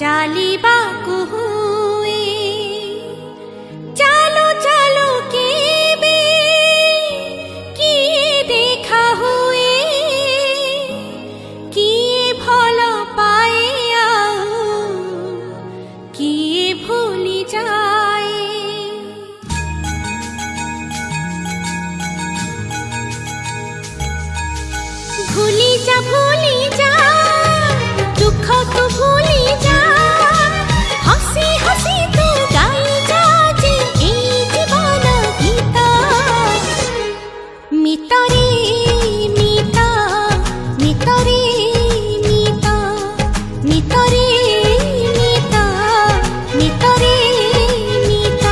ଚାଲିବାକୁ ହୁଏ। ଚାଲୁ ଚାଲୁ କେବେ କିଏ ଦେଖା ହୁଏ, କିଏ ଭଲ ପାଏ ଆଉ କିଏ ଭୁଲି ଯାଏ। भूली जा दुख तू भूली जा, हसी हसी तू गाई जा जे ए जीवन गीत। मितरे मित मितरे मित मितरे मित मितरे मित।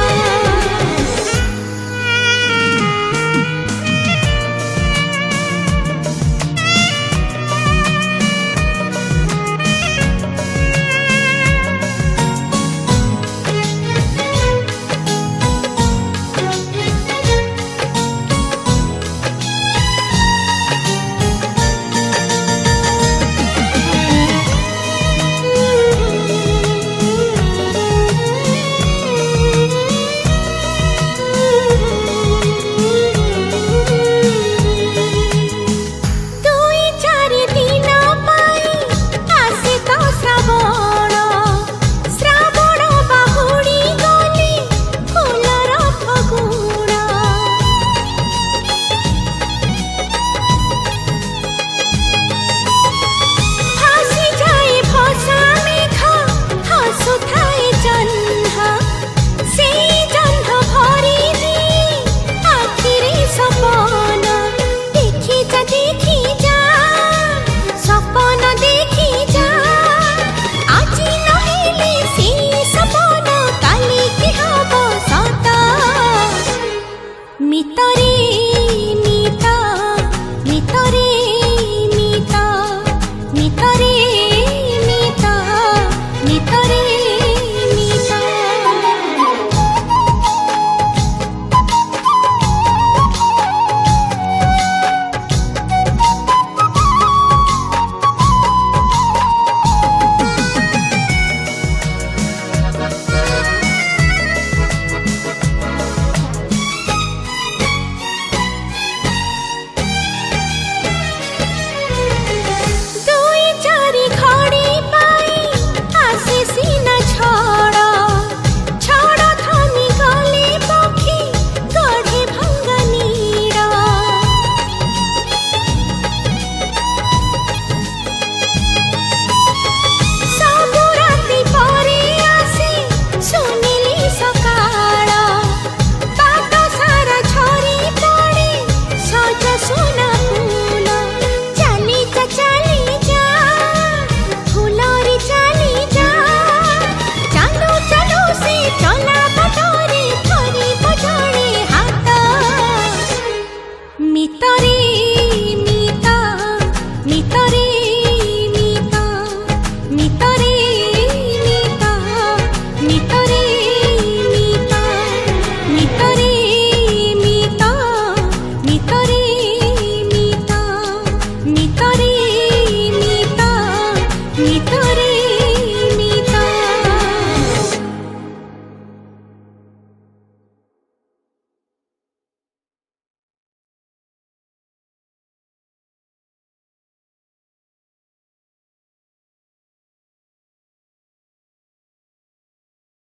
मितरे मित मितरे मित मितरे मित मितरे मित। मितरे मित मितरे मित मितरे मित मितरे मित मितरे मित मितरे मित मितरे मित मितरे।